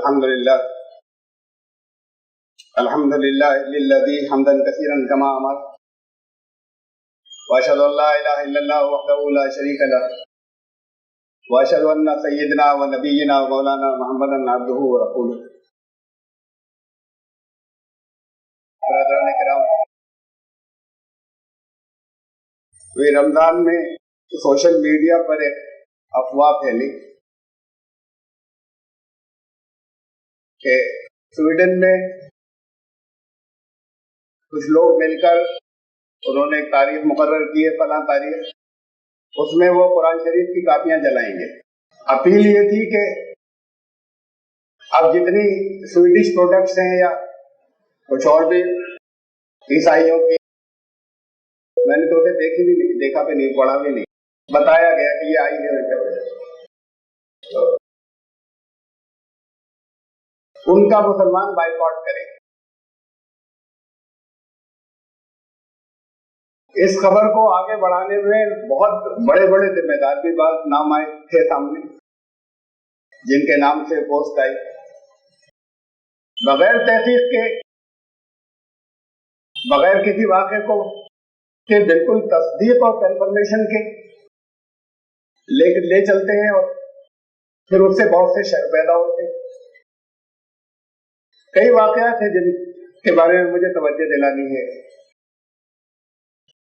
الحمد للہ للذی حمدا کثیرا کما امر واشهد ان لا الہ الا اللہ وحدہ لا شریک لہ واشهد ان سیدنا و نبینا و مولانا محمدا عبدہ و رسولہ. برادران کرام، رمضان میں سوشل میڈیا پر ایک افواہ پھیلی کہ سویڈن میں کچھ لوگ مل کر انہوں نے ایک تاریخ مقرر کی ہے، فلاں تاریخ، اس میں وہ قرآن شریف کی کاپیاں جلائیں گے. اپیل یہ تھی کہ اب جتنی سویڈش پروڈکٹس ہیں یا کچھ اور بھی عیسائیوں کی، میں نے تو اسے دیکھی بھی نہیں، دیکھا بھی نہیں، پڑھا بھی نہیں، بتایا گیا کہ یہ آئی ہے تو ان کا مسلمان بائیکاٹ کریں. اس خبر کو آگے بڑھانے میں بہت بڑے بڑے ذمہ دار بھی بعض نام آئے تھے سامنے، جن کے نام سے پوسٹ آئی بغیر تحقیق کے، بغیر کسی واقعے کو کہ بالکل تصدیق اور کنفرمیشن کے لے چلتے ہیں، اور پھر اس سے بہت سے شر پیدا ہوتے ہیں. کئی واقعات ہیں جن کے بارے میں مجھے توجہ دلانی ہے،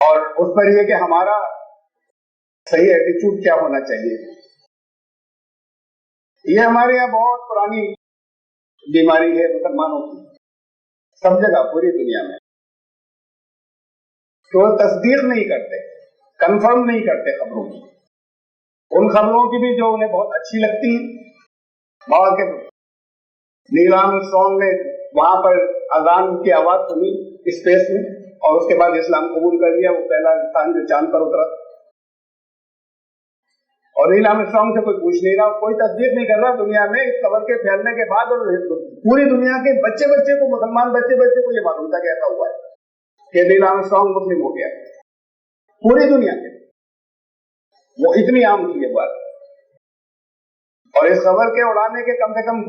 اور اس پر یہ کہ ہمارا صحیح ایٹیچیوڈ کیا ہونا چاہیے. یہ ہمارے یہاں بہت پرانی بیماری ہے مسلمانوں کی، سب جگہ پوری دنیا میں، کہ وہ تصدیق نہیں کرتے، کنفرم نہیں کرتے خبروں کی. ان خبروں کی بھی جو انہیں بہت اچھی لگتی ہیں. وہاں کے نیل آرمسٹرانگ نے وہاں پر اذان کی آواز سنی اسپیس میں، اور اس کے بعد اسلام قبول کر لیا. وہ پہلا انسان جو چاند پر اترا، اور نیل آرمسٹرانگ سے کوئی پوچھ نہیں رہا، کوئی تصدیق نہیں کر رہا دنیا میں اس خبر کے پھیلنے کے بعد. اور پوری دنیا کے بچے کو، مسلمان بچے کو یہ معلوم تھا کہ ایسا ہوا ہے کہ نیل آرمسٹرانگ مسلم ہو گیا. پوری دنیا کے وہ اتنی عام تھی یہ بات. اور اس خبر کے اڑانے کے کم سے کم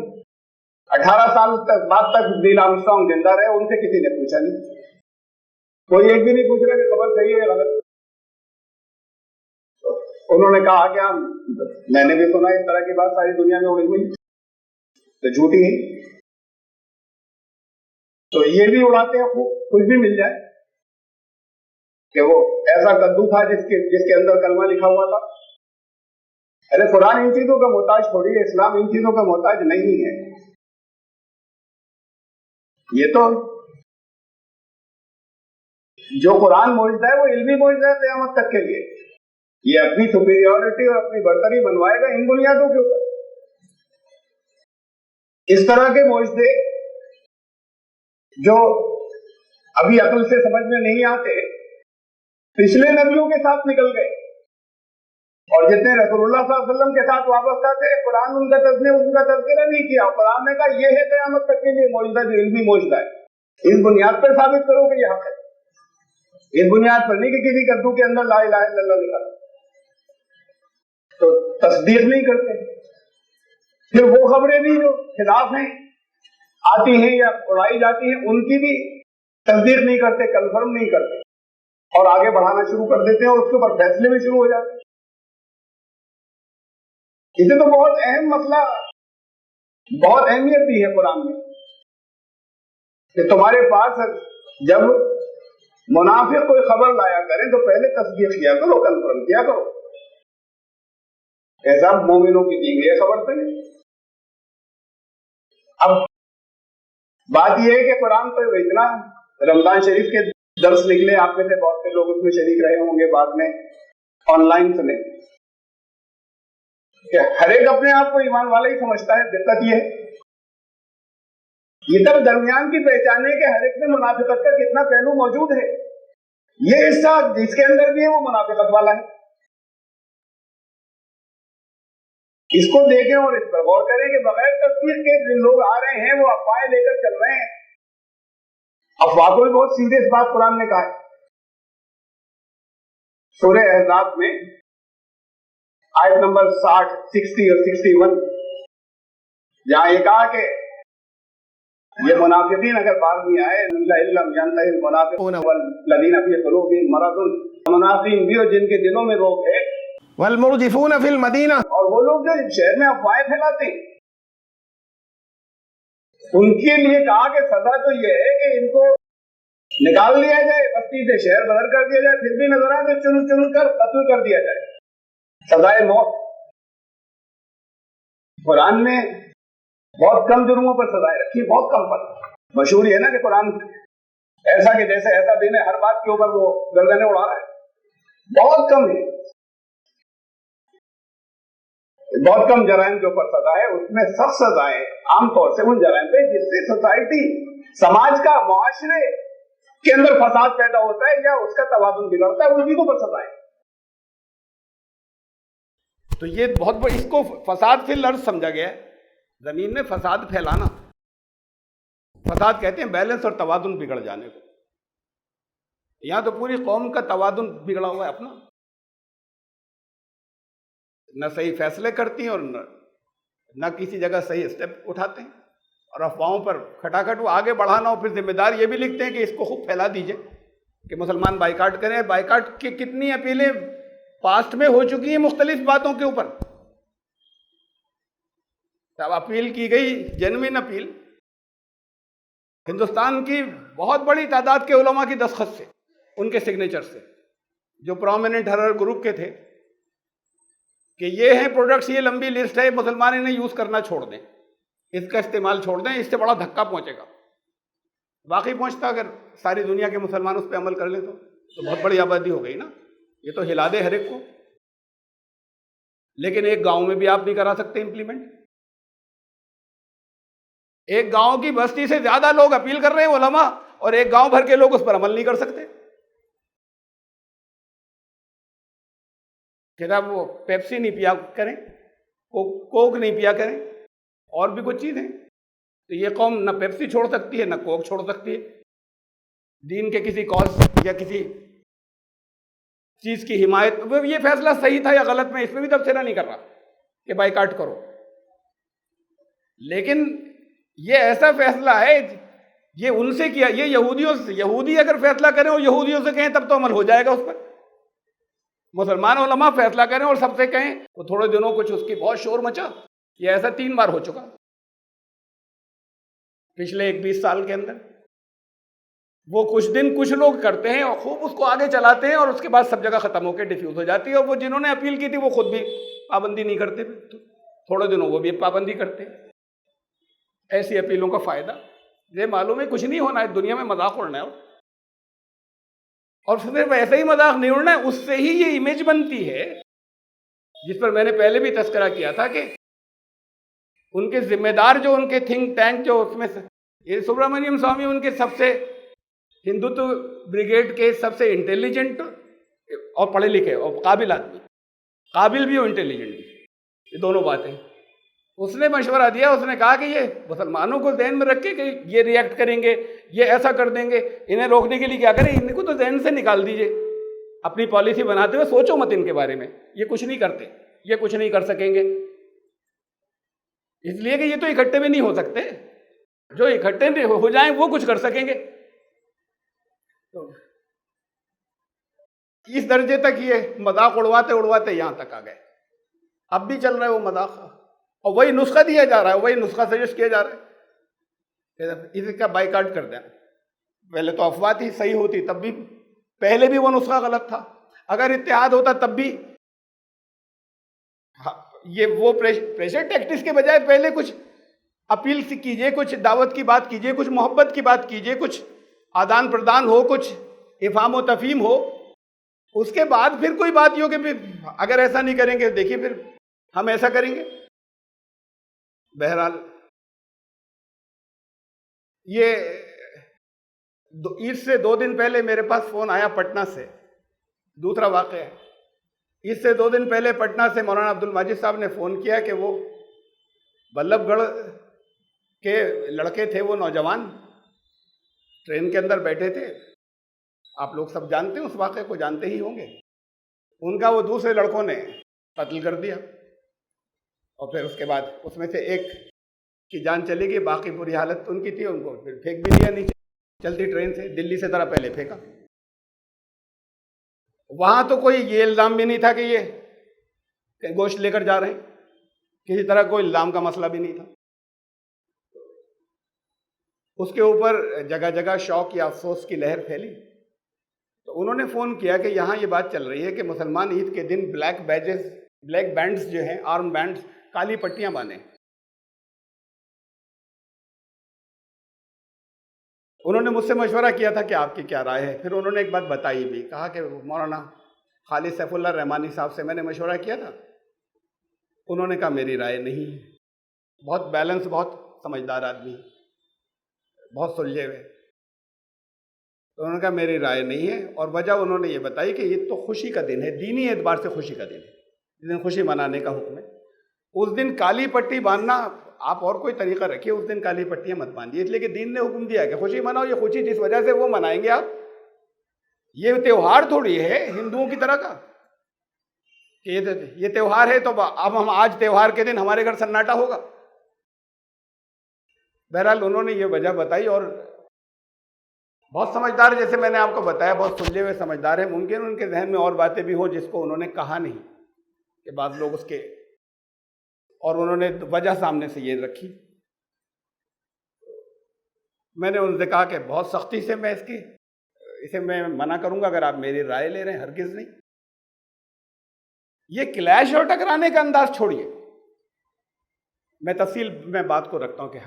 18 سال بعد تک نیل آرمسٹرانگ زندہ رہے، ان سے کسی نے پوچھا نہیں. کوئی ایک بھی نہیں پوچھ رہا کہ خبر صحیح ہے یا غلط. انہوں نے کہا کہ میں نے بھی سنا اس طرح کی بات ساری دنیا میں اڑی ہوئی تو جھوٹی ہے. تو یہ بھی اڑاتے ہیں کچھ بھی مل جائے کہ وہ ایسا کدو تھا جس کے اندر کلمہ لکھا ہوا تھا. ارے قرآن ان چیزوں کا محتاج تھوڑی ہے، اسلام ان چیزوں کا محتاج نہیں ہے. یہ تو جو قرآن معجزہ ہے وہ علمی معجزہ ہے قیامت تک کے لیے. یہ اپنی سپیریورٹی اور اپنی برتری بنوائے گا ان بنیادوں کے اوپر. اس طرح کے معجزے جو ابھی عقل سے سمجھ میں نہیں آتے، پچھلے نبیوں کے ساتھ نکل گئے، اور جتنے رسول اللہ صلی اللہ علیہ وسلم کے ساتھ وابستہ تھے قرآن ان کا تذکرہ نہیں کیا. قرآن نے کہا یہ ہے قیامت تک کے لیے معجزہ، جو علمی معجزہ ہے. اس بنیاد پر ثابت کرو کہ یہ حق ہے، اس بنیاد پر نہیں کہ کسی کدو کے اندر لا الہ الا اللہ لکھا تو تصدیق نہیں کرتے. پھر وہ خبریں بھی جو خلاف ہیں آتی ہیں یا اڑائی جاتی ہیں، ان کی بھی تصدیق نہیں کرتے، کنفرم نہیں کرتے، اور آگے بڑھانا شروع کر دیتے ہیں، اور اس کے اوپر فیصلے بھی شروع ہو جاتے ہیں. اسے تو بہت اہم مسئلہ، بہت اہمیت بھی ہے قرآن میں کہ تمہارے پاس جب منافق کوئی خبر لایا کریں تو پہلے تصدیق کیا کرو، کنفرم کیا کرو. ایسا مومنوں کی دی گئی خبر سے. اب بات یہ ہے کہ قرآن تو اتنا، رمضان شریف کے درس نکلے، آپ میں سے بہت سے لوگ اس میں شریک رہے ہوں گے، بعد میں آن لائن سنے، کہ ہر ایک اپنے آپ کو ایمان والا ہی سمجھتا ہے. دقت یہ سب درمیان کی پہچان ہے کہ ہر ایک میں منافقت کا کتنا پہلو موجود ہے. یہ حصہ جس کے اندر بھی ہے وہ منافقت والا ہے. اس کو دیکھیں اور اس پر غور کریں کہ بغیر تصدیق کے جن لوگ آ رہے ہیں وہ افواہیں لے کر چل رہے ہیں. افواہ کو بھی بہت سیریس بات قرآن نے کہا ہے. سورہ احزاب میں آیت نمبر 60، 60 اور 61 جہاں یہ کہا کہ یہ منافقین اگر بعد میں آئے المنافقون والذین فی قلوبہم مرض، منافقین بھی اور جن کے دلوں میں روگ ہے، والمرجفون فی المدینہ، اور وہ لوگ جو شہر میں افواہیں پھیلاتے ہیں، ان کے لیے کہا کہ سزا تو یہ ہے کہ ان کو نکال لیا جائے بستی سے، شہر بدر کر دیا جائے، پھر بھی نظر آئے تو چن چن کر قتل کر دیا جائے، سزائے موت۔ قرآن نے بہت کم جرموں پر سزائیں رکھی، بہت کم پر۔ مشہور یہ ہے نا کہ قرآن ایسا کہ جیسے ایسا دن ہے، ہر بات کے اوپر وہ گردنیں اڑا رہا ہے، بہت کم ہے، بہت کم جرائم کے اوپر سزا ہے۔ اس میں سخت سزائیں عام طور سے ان جرائم پہ جس سے سوسائٹی، سماج کا، معاشرے کے اندر فساد پیدا ہوتا ہے یا اس کا توازن بگڑتا ہے، ان چیزوں پر سزائیں۔ تو یہ بہت بڑا، اس کو فساد فی الارض سمجھا گیا ہے، زمین میں فساد پھیلانا۔ فساد کہتے ہیں بیلنس اور توازن بگڑ جانے کو۔ یہاں تو پوری قوم کا توازن بگڑا ہوا ہے اپنا، نہ صحیح فیصلے کرتی ہیں اور نہ کسی جگہ صحیح اسٹیپ اٹھاتے ہیں، اور افواہوں پر کھٹاکھٹ وہ آگے بڑھانا، اور پھر ذمہ دار یہ بھی لکھتے ہیں کہ اس کو خوب پھیلا دیجئے کہ مسلمان بائیکاٹ کریں۔ بائیکاٹ کی کتنی اپیلیں پاسٹ میں ہو چکی ہیں مختلف باتوں کے اوپر، تب اپیل کی گئی، جینوین اپیل، ہندوستان کی بہت بڑی تعداد کے علماء کی دستخط سے، ان کے سگنیچر سے، جو پرومیننٹ ہر گروپ کے تھے، کہ یہ ہیں پروڈکٹس، یہ لمبی لسٹ ہے، مسلمان انہیں یوز کرنا چھوڑ دیں، اس کا استعمال چھوڑ دیں، اس سے بڑا دھکا پہنچے گا۔ واقعی پہنچتا، اگر ساری دنیا کے مسلمان اس پہ عمل کر لیں تو بہت بڑی آبادی ہو گئی نا، یہ تو ہلا دے ہر ایک کو۔ لیکن ایک گاؤں میں بھی آپ نہیں کرا سکتے امپلیمنٹ، ایک گاؤں کی بستی سے زیادہ لوگ اپیل کر رہے ہیں علماء، اور ایک گاؤں بھر کے لوگ اس پر عمل نہیں کر سکتے۔ کہ آپ وہ پیپسی نہیں پیا کریں، کوک نہیں پیا کریں، اور بھی کچھ چیزیں، تو یہ قوم نہ پیپسی چھوڑ سکتی ہے نہ کوک چھوڑ سکتی ہے۔ دین کے کسی کاز یا کسی چیز کی حمایت، یہ فیصلہ صحیح تھا یا غلط، میں اس پہ بھی تبصرہ نہیں کر رہا کہ بائیکاٹ کرو، لیکن یہ ایسا فیصلہ ہے، یہ ان سے کیا، یہ یہودیوں سے، یہودی اگر فیصلہ کریں اور یہودیوں سے کہیں تب تو عمل ہو جائے گا اس پر۔ مسلمان علماء فیصلہ کریں اور سب سے کہیں تو تھوڑے دنوں کچھ اس کی بہت شور مچا، یہ ایسا 3 بار ہو چکا پچھلے 20 سال کے اندر۔ وہ کچھ دن کچھ لوگ کرتے ہیں اور خوب اس کو آگے چلاتے ہیں، اور اس کے بعد سب جگہ ختم ہو کے ڈیفیوز ہو جاتی ہے، اور وہ جنہوں نے اپیل کی تھی وہ خود بھی پابندی نہیں کرتے، تھوڑے دنوں وہ بھی پابندی کرتے۔ ایسی اپیلوں کا فائدہ یہ معلوم ہے کچھ نہیں ہونا ہے، دنیا میں مذاق اڑنا ہے، اور صرف ایسا ہی مذاق نہیں اڑنا ہے، اس سے ہی یہ امیج بنتی ہے جس پر میں نے پہلے بھی تذکرہ کیا تھا کہ ان کے ذمہ دار جو ان کے تھنک ٹینک جو اس میں یہ سبرامنیم سوامی ان کے سب سے ہندوتو بریگیڈ کے سب سے انٹیلیجنٹ اور پڑھے لکھے اور قابل آدمی، قابل بھی اور انٹیلیجنٹ بھی، یہ دونوں باتیں اس نے مشورہ دیا۔ اس نے کہا کہ یہ مسلمانوں کو ذہن میں رکھے کہ یہ ری ایکٹ کریں گے، یہ ایسا کر دیں گے، انہیں روکنے کے لیے کیا کریں، ان کو تو ذہن سے نکال دیجئے، اپنی پالیسی بناتے ہوئے سوچو مت ان کے بارے میں، یہ کچھ نہیں کرتے، یہ کچھ نہیں کر سکیں گے، اس لیے کہ یہ تو اکٹھے میں نہیں ہو سکتے، جو اکٹھے ہو جائیں وہ کچھ کر سکیں گے۔ اس درجے تک یہ مذاق اڑواتے اڑواتے یہاں تک آ گئے، اب بھی چل رہا ہے وہ مذاق، اور وہی نسخہ دیا جا رہا ہے، وہی نسخہ سجیسٹ کیا جا رہا ہے کہ اس کا بائیکاٹ کر دیں۔ پہلے تو افواہ تھی، صحیح ہوتی تب بھی، پہلے بھی وہ نسخہ غلط تھا، اگر اتحاد ہوتا تب بھی یہ وہ پریشر ٹیکٹکس کے بجائے پہلے کچھ اپیل کیجئے، کچھ دعوت کی بات کیجئے، کچھ محبت کی بات کیجئے، کچھ آدان پردان ہو، کچھ افہام و تفہیم ہو، اس کے بعد پھر کوئی بات یہ ہو کہ پھر اگر ایسا نہیں کریں گے دیکھیے پھر ہم ایسا کریں گے۔ بہرحال یہ عید سے 2 دن پہلے میرے پاس فون آیا پٹنہ سے، دوسرا واقعہ ہے، عید سے 2 دن پہلے پٹنہ سے مولانا عبد المجید صاحب نے فون کیا کہ وہ بلب گڑھ کے لڑکے تھے، وہ نوجوان ٹرین کے اندر بیٹھے تھے، آپ لوگ سب جانتے ہیں اس واقعے کو، جانتے ہی ہوں گے، ان کا وہ دوسرے لڑکوں نے قتل کر دیا، اور پھر اس کے بعد اس میں سے ایک کی جان چلی گئی، باقی بری حالت ان کی تھی، ان کو پھر پھینک بھی دیا نیچے چلتی ٹرین سے، دلی سے ذرا پہلے پھینکا۔ وہاں تو کوئی یہ الزام بھی نہیں تھا کہ یہ گوشت لے کر جا رہے ہیں، کسی طرح کوئی الزام کا مسئلہ بھی نہیں تھا۔ اس کے اوپر جگہ جگہ شوق یا افسوس کی لہر پھیلی، تو انہوں نے فون کیا کہ یہاں یہ بات چل رہی ہے کہ مسلمان عید کے دن بلیک بینڈز جو ہیں، آرم بینڈز، کالی پٹیاں باندھیں۔ انہوں نے مجھ سے مشورہ کیا تھا کہ آپ کی کیا رائے ہے، پھر انہوں نے ایک بات بتائی بھی، کہا کہ مولانا خالد سیف اللہ رحمانی صاحب سے میں نے مشورہ کیا تھا، انہوں نے کہا میری رائے نہیں ہے، بہت بیلنس، بہت سمجھدار آدمی، بہت سلجھے ہوئے، تو انہوں نے کہا میری رائے نہیں ہے، اور وجہ انہوں نے یہ بتائی کہ یہ تو خوشی کا دن ہے، دینی اعتبار سے خوشی کا دن ہے، جس دن خوشی منانے کا حکم ہے، اس دن کالی پٹی باندھنا آپ اور کوئی طریقہ رکھیے، اس دن کالی پٹیاں مت باندھیے، اس لیے کہ دین نے حکم دیا کہ خوشی مناؤ، یہ خوشی جس وجہ سے وہ منائیں گے آپ، یہ تہوار تھوڑی ہے ہندوؤں کی طرح کا کہ یہ تہوار ہے تو اب ہم آج تہوار کے دن ہمارے گھر سناٹا ہوگا۔ بہرحال انہوں نے یہ وجہ بتائی، اور بہت سمجھدار، جیسے میں نے آپ کو بتایا، بہت سلجھے ہوئے سمجھدار ہیں، ممکن ان کے ذہن میں اور باتیں بھی ہو جس کو انہوں نے کہا نہیں، کہ بعض لوگ اس کے، اور انہوں نے وجہ سامنے سے یہ رکھی۔ میں نے ان سے کہا کہ بہت سختی سے میں اسے میں منع کروں گا اگر آپ میری رائے لے رہے ہیں، ہرگز نہیں۔ یہ کلیش اور ٹکرانے کا انداز چھوڑیے، میں تفصیل میں بات کو رکھتا ہوں کہ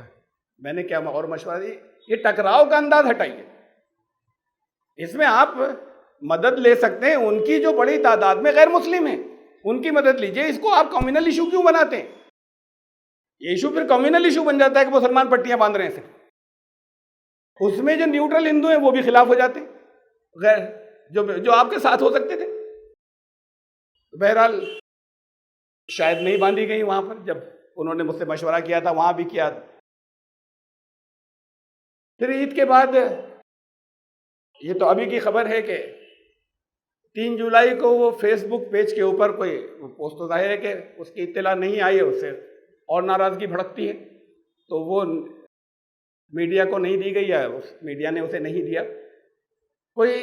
میں نے کیا اور مشورہ دی، یہ ٹکراؤ کا انداز ہٹائیے، اس میں آپ مدد لے سکتے ہیں، ان کی جو بڑی تعداد میں غیر مسلم ہیں ان کی مدد لیجئے، اس کو آپ کمیونل ایشو کیوں بناتے ہیں؟ یہ ایشو پھر کمیونل ایشو بن جاتا ہے کہ مسلمان پٹیاں باندھ رہے ہیں صرف، اس میں جو نیوٹرل ہندو ہیں وہ بھی خلاف ہو جاتے ہیں، غیر جو آپ کے ساتھ ہو سکتے تھے۔ بہرحال شاید نہیں باندھی گئی وہاں پر، جب انہوں نے مجھ سے مشورہ کیا تھا وہاں بھی کیا۔ پھر عید کے بعد، یہ تو ابھی کی خبر ہے کہ 3 جولائی کو وہ فیس بک پیج کے اوپر کوئی پوسٹ، تو ظاہر ہے کہ اس کی اطلاع نہیں آئی ہے، اس سے اور ناراضگی بھڑکتی ہے، تو وہ میڈیا کو نہیں دی گئی ہے، میڈیا نے اسے نہیں دیا۔ کوئی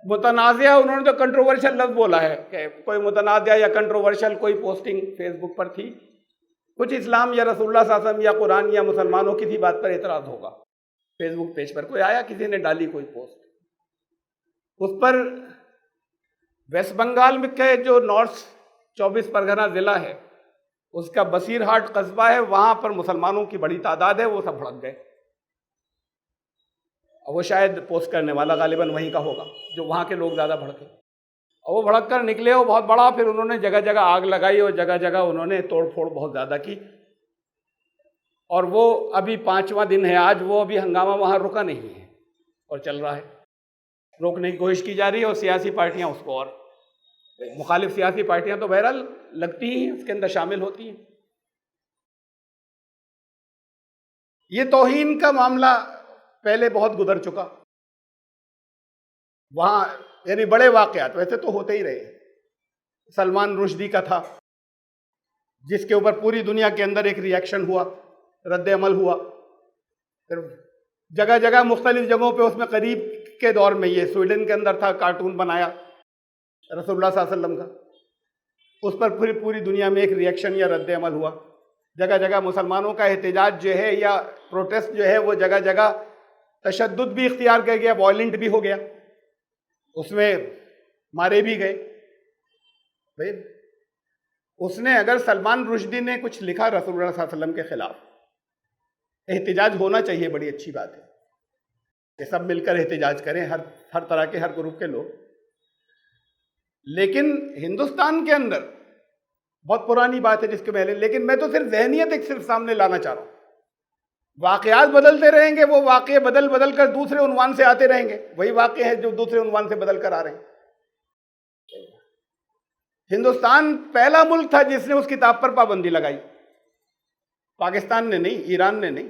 متنازعہ، انہوں نے تو کنٹروورشل لفظ بولا ہے کہ کوئی متنازعہ یا کنٹروورشل کوئی پوسٹنگ فیس بک پر تھی، کچھ اسلام یا رسول اللہ صلی اللہ علیہ وسلم یا قرآن یا مسلمانوں کسی بات پر اعتراض ہوگا، فیس بک پیج پر کوئی آیا، کسی نے ڈالی کوئی پوسٹ، اس پر ویسٹ بنگال میں کے جو نارتھ 24 پرگنہ ضلع ہے، اس کا بصیر ہاٹ قصبہ ہے، وہاں پر مسلمانوں کی بڑی تعداد ہے، وہ سب بھڑک گئے، اور وہ شاید پوسٹ کرنے والا غالباً وہیں کا ہوگا جو وہاں کے لوگ زیادہ بھڑکے، اور وہ بھڑک کر نکلے، وہ بہت بڑا، پھر انہوں نے جگہ جگہ آگ لگائی اور جگہ جگہ انہوں نے توڑ پھوڑ بہت زیادہ کی، اور وہ ابھی 5واں دن ہے آج، وہ ابھی ہنگامہ وہاں رکا نہیں ہے اور چل رہا ہے، روکنے کی کوشش کی جا رہی ہے، اور سیاسی پارٹیاں اس کو، اور مخالف سیاسی پارٹیاں تو بہرحال لگتی ہیں، اس کے اندر شامل ہوتی ہیں۔ یہ توہین کا معاملہ پہلے بہت گزر چکا، وہاں یعنی بڑے واقعات ویسے تو ہوتے ہی رہے، سلمان رشدی کا تھا جس کے اوپر پوری دنیا کے اندر ایک ری ایکشن ہوا، رد عمل ہوا، پھر جگہ جگہ مختلف جگہوں پہ، اس میں قریب کے دور میں یہ سویڈن کے اندر تھا، کارٹون بنایا رسول اللہ صلی اللہ علیہ وسلم کا، اس پر پوری دنیا میں ایک ری ایکشن یا رد عمل ہوا، جگہ جگہ مسلمانوں کا احتجاج جو ہے یا پروٹیسٹ جو ہے وہ جگہ جگہ تشدد بھی اختیار کر گیا، وائلنٹ بھی ہو گیا، اس میں مارے بھی گئے۔ بھائی اس نے، اگر سلمان رشدی نے کچھ لکھا رسول اللہ صلی اللہ علیہ وسلم کے خلاف، احتجاج ہونا چاہیے، بڑی اچھی بات ہے کہ سب مل کر احتجاج کریں، ہر طرح کے، ہر گروپ کے لوگ، لیکن ہندوستان کے اندر بہت پرانی بات ہے جس کے پہلے، لیکن میں تو صرف صرف سامنے لانا چاہ رہا ہوں، واقعات بدلتے رہیں گے، وہ واقعے بدل کر دوسرے عنوان سے آتے رہیں گے، وہی واقعے ہیں جو دوسرے عنوان سے بدل کر آ رہے ہیں۔ ہندوستان پہلا ملک تھا جس نے اس کتاب پر پابندی لگائی، پاکستان نے نہیں، ایران نے نہیں،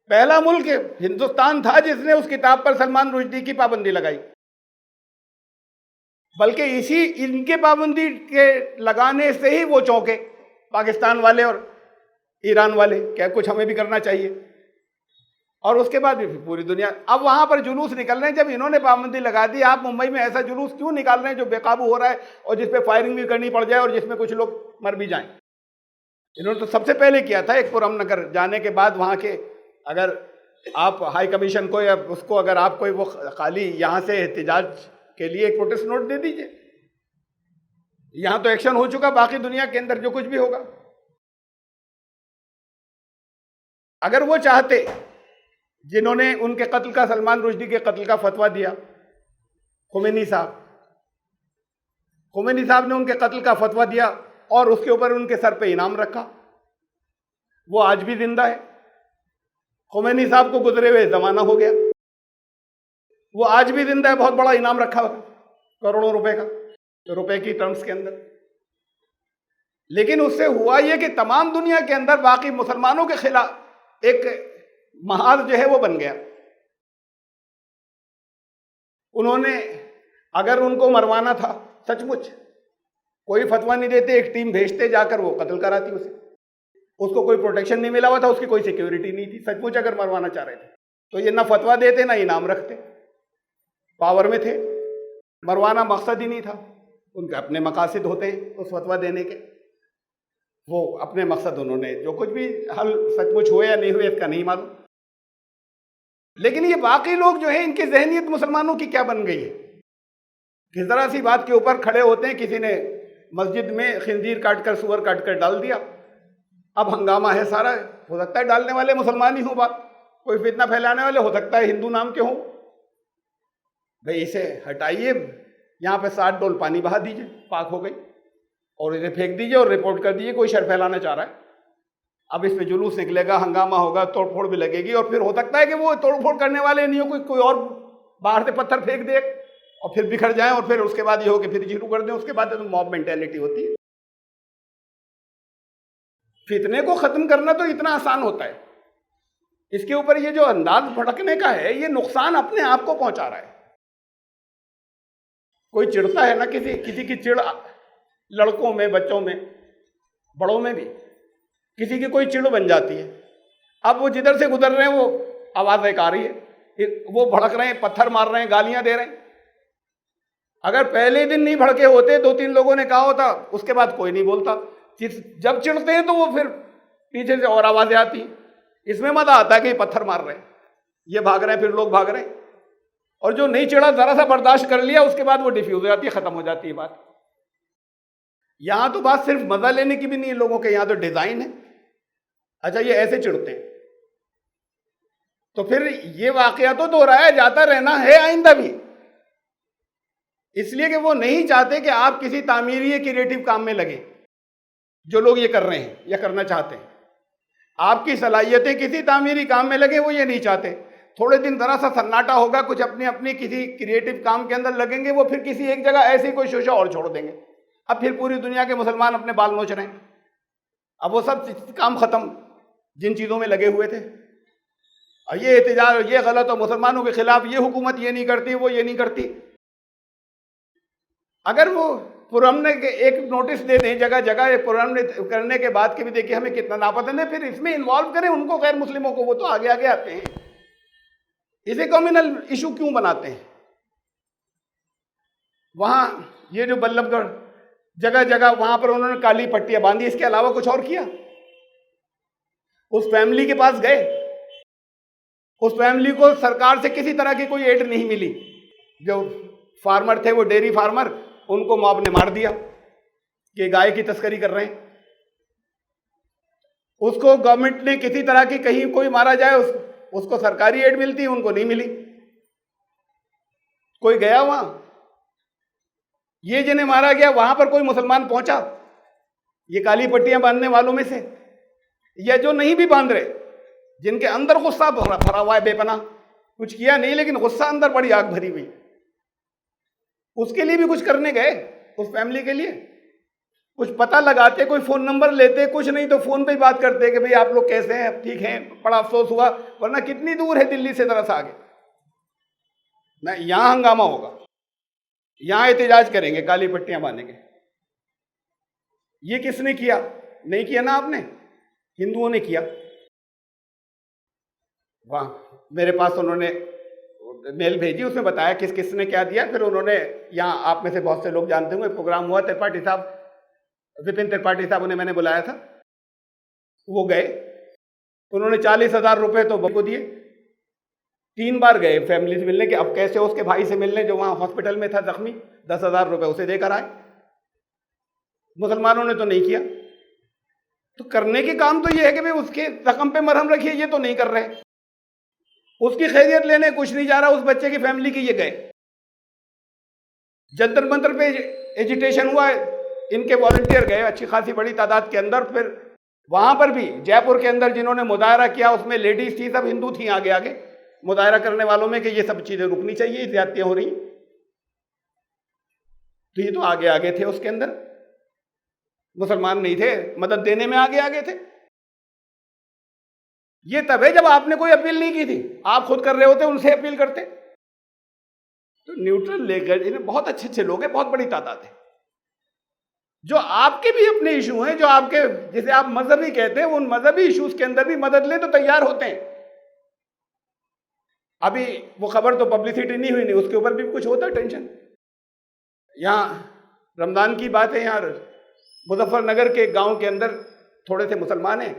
پہلا ملک ہندوستان تھا جس نے اس کتاب پر سلمان رشدی کی پابندی لگائی، بلکہ ان کے پابندی کے لگانے سے ہی وہ چونکے پاکستان والے، اور ایران والے کیا کچھ ہمیں بھی کرنا چاہیے، اور اس کے بعد بھی پوری دنیا اب وہاں پر جلوس نکل رہے ہیں. جب انہوں نے پابندی لگا دی، آپ ممبئی میں ایسا جلوس کیوں نکال رہے ہیں جو بے قابو ہو رہا ہے اور جس پہ فائرنگ بھی کرنی پڑ جائے اور جس میں کچھ لوگ مر بھی جائیں؟ انہوں نے تو سب سے پہلے کیا تھا ایک پرامن نگر جانے کے بعد وہاں کے، اگر آپ ہائی کمیشن کو یا اس کو اگر آپ کوئی وہ خالی یہاں سے احتجاج کے لیے ایک پروٹیسٹ نوٹ دے دیجئے. یہاں تو ایکشن ہو چکا، باقی دنیا کے اندر جو کچھ بھی ہوگا. اگر وہ چاہتے، جنہوں نے ان کے قتل کا، سلمان رشدی کے قتل کا فتویٰ دیا، خمینی صاحب نے ان کے قتل کا فتویٰ دیا اور اس کے اوپر ان کے سر پہ انعام رکھا. وہ آج بھی زندہ ہے. خمینی صاحب کو گزرے ہوئے زمانہ ہو گیا، وہ آج بھی زندہ ہے، بہت بڑا انعام رکھا ہوا کروڑوں روپے کی ٹرمز کے اندر. لیکن اس سے ہوا یہ کہ تمام دنیا کے اندر باقی مسلمانوں کے خلاف ایک محاذ جو ہے وہ بن گیا. انہوں نے اگر ان کو مروانا تھا، سچ مچ کوئی فتویٰ نہیں دیتے، ایک ٹیم بھیجتے، جا کر وہ قتل کراتی اسے. اس کو کوئی پروٹیکشن نہیں ملا ہوا تھا، اس کی کوئی سیکیورٹی نہیں تھی. سچ مچ اگر مروانا چاہ رہے تھے تو یہ نہ فتویٰ دیتے نہ انعام رکھتے. پاور میں تھے، مروانا مقصد ہی نہیں تھا. ان کے اپنے مقاصد ہوتے ہیں اس فتویٰ دینے کے، وہ اپنے مقصد انہوں نے جو کچھ بھی حل سچ مچ ہوئے یا نہیں ہوئے اس کا نہیں معلوم. لیکن یہ باقی لوگ جو ہیں، ان کی ذہنیت مسلمانوں کی کیا بن گئی ہے کہ ذرا سی بات کے اوپر کھڑے ہوتے ہیں. کسی نے مسجد میں خنزیر کاٹ کر، سور کاٹ کر ڈال دیا، اب ہنگامہ ہے سارا. ہو سکتا ہے ڈالنے والے مسلمان ہی ہوں، بات کوئی فتنہ پھیلانے والے ہو سکتا ہے ہندو نام کے ہوں. بھئی اسے ہٹائیے، یہاں پہ 60 ڈول پانی بہا دیجئے، پاک ہو گئی، اور اسے پھینک دیجئے اور رپورٹ کر دیجئے کوئی شر پھیلانا چاہ رہا ہے. اب اس پہ جلوس نکلے گا، ہنگامہ ہوگا، توڑ پھوڑ بھی لگے گی، اور پھر ہو سکتا ہے کہ وہ توڑ پھوڑ کرنے والے نہیں ہو، کوئی اور باہر سے پتھر پھینک دے اور پھر بکھر جائیں، اور پھر اس کے بعد یہ ہو کہ پھر شروع کر دیں. اس کے بعد تو موب مینٹیلٹی ہوتی ہے. فتنے کو ختم کرنا تو اتنا آسان ہوتا ہے، اس کے اوپر یہ جو انداز بھڑکنے کا ہے، یہ نقصان اپنے آپ کو پہنچا رہا ہے. کوئی چڑھتا ہے نا، کسی کی چڑ، لڑکوں میں، بچوں میں، بڑوں میں بھی کسی کی کوئی چڑ بن جاتی ہے. اب وہ جدھر سے گزر رہے ہیں وہ آواز ایک آ رہی ہے، وہ بھڑک رہے ہیں، پتھر مار رہے ہیں، گالیاں دے رہے ہیں. اگر پہلے دن نہیں بھڑکے ہوتے، 2-3 لوگوں نے کہا ہوتا، اس کے بعد کوئی نہیں بولتا. جب چڑھتے ہیں تو وہ پھر پیچھے سے اور آوازیں آتی ہیں. اس میں مزہ آتا ہے کہ یہ پتھر مار رہے ہیں، یہ بھاگ رہے ہیں، پھر لوگ بھاگ رہے ہیں. اور جو نہیں چڑھا، ذرا سا برداشت کر لیا، اس کے بعد وہ ڈیفیوز ہو جاتی ہے، ختم ہو جاتی ہے بات. یہاں تو بات صرف مزہ لینے کی بھی نہیں ہے لوگوں کے، یہاں تو ڈیزائن ہے. اچھا یہ ایسے چڑھتے ہیں تو پھر یہ واقعہ تو دوہرایا جاتا رہنا ہے آئندہ بھی، اس لیے کہ وہ نہیں چاہتے کہ آپ کسی تعمیری یا کریٹو کام میں لگیں. جو لوگ یہ کر رہے ہیں یا کرنا چاہتے ہیں، آپ کی صلاحیتیں کسی تعمیری کام میں لگیں، وہ یہ نہیں چاہتے. تھوڑے دن ذرا سا سناٹا ہوگا، کچھ اپنی کسی کریٹو کام کے اندر لگیں گے، وہ پھر کسی ایک جگہ ایسی کوئی شوشہ اور چھوڑ دیں گے. اب پھر پوری دنیا کے مسلمان اپنے بال نوچ رہے ہیں. اب وہ سب کام ختم جن چیزوں میں لگے ہوئے تھے. اور یہ احتجاج، یہ غلط، اور مسلمانوں کے خلاف یہ حکومت یہ نہیں کرتی، وہ یہ نہیں کرتی. اگر وہ پرامن کے ایک نوٹس دے دیں جگہ جگہ، پرامن کرنے کے بعد کے بھی دیکھیں ہمیں کتنا ناپسند ہے، پھر اس میں انوالو کریں ان کو، غیر مسلموں کو. وہ تو آگے آگے آتے ہیں. اسے کمیونل ایشو کیوں بناتے ہیں؟ وہاں یہ جو بلب گڑھ جگہ جگہ وہاں پر انہوں نے کالی پٹیاں باندھی، اس کے علاوہ کچھ اور کیا؟ اس فیملی کے پاس گئے، اس فیملی کو سرکار سے کسی طرح کی کوئی ایڈ نہیں ملی. جو فارمر تھے، وہ ڈیری فارمر، ان کو موب نے مار دیا کہ گائے کی تسکری کر رہے ہیں. اس کو گورنمنٹ نے کسی طرح کی، کہیں کوئی مارا جائے اس کو سرکاری ایڈ ملتی، ان کو نہیں ملی. کوئی گیا وہاں؟ یہ جنہیں مارا گیا وہاں پر کوئی مسلمان پہنچا؟ یہ کالی پٹیاں باندھنے والوں میں سے، یا جو نہیں بھی باندھ رہے، جن کے اندر غصہ بھرا ہوا ہے بے پناہ، کچھ کیا نہیں لیکن غصہ اندر بڑی آگ بھری ہوئی، اس کے لیے بھی کچھ کرنے گئے. اس فیملی کے لیے کچھ پتہ لگاتے، کوئی فون نمبر لیتے، کچھ نہیں تو فون پہ ہی بات کرتے کہ بھئی آپ لوگ کیسے ہیں، ٹھیک ہیں. بڑا افسوس ہوا، ورنہ کتنی دور ہے دلی سے ذرا سا آگے. نہ یہاں ہنگامہ ہوگا، یہاں احتجاج کریں گے، کالی پٹیاں باندھیں گے. یہ کس نے کیا؟ نہیں کیا نا آپ نے. ہندوؤں نے کیا. وہاں میرے پاس انہوں نے میل بھیجی, اس میں بتایا کس کس نے کیا دیا. پھر انہوں نے یہاں آپ میں سے بہت سے لوگ جانتے ہوں گے, پروگرام ہوا, ترپاٹھی صاحب, وپن ترپاٹھی صاحب انہیں میں نے بلایا تھا, وہ گئے. انہوں نے 40,000 روپے تو کو دیے. 3 بار گئے فیملی سے ملنے کے, اب کیسے اس کے بھائی سے ملنے جو وہاں ہاسپٹل میں تھا زخمی, 10,000 روپے اسے دے کر آئے. مسلمانوں نے تو نہیں کیا. تو کرنے کے کام تو یہ ہے کہ بھئی اس کے زخم پہ مرہم رکھیے, یہ تو نہیں کر رہے. اس کی خیریت لینے کچھ نہیں جا رہا, اس بچے کی فیملی کی یہ گئے. جنتر منتر پہ ایجیٹیشن ہوا ہے, ان کے والنٹیئر گئے اچھی خاصی بڑی تعداد کے اندر. پھر وہاں پر بھی جے پور کے اندر جنہوں نے مظاہرہ کیا اس میں لیڈیز تھی, سب ہندو تھیں آگے آگے مظاہرہ کرنے والوں میں کہ یہ سب چیزیں رکنی چاہیے, زیادتیاں ہو رہی. تو یہ تو آگے آگے تھے اس کے اندر, مسلمان نہیں تھے, مدد دینے میں آگے آگے تھے. یہ تب ہے جب آپ نے کوئی اپیل نہیں کی تھی, آپ خود کر رہے ہوتے, ان سے اپیل کرتے. تو نیوٹرل لے کر بہت اچھے اچھے لوگ ہیں, بہت بڑی تعداد ہے جو آپ کے بھی اپنے ایشو ہیں, جو آپ کے جسے آپ مذہبی کہتے ہیں, ان مذہبی ایشوز کے اندر بھی مدد لیں تو تیار ہوتے ہیں. ابھی وہ خبر تو پبلسٹی نہیں ہوئی, نہیں اس کے اوپر بھی کچھ ہوتا ہے ٹینشن. یہاں رمضان کی بات ہے, یہاں مظفر نگر کے گاؤں کے اندر تھوڑے سے مسلمان ہیں,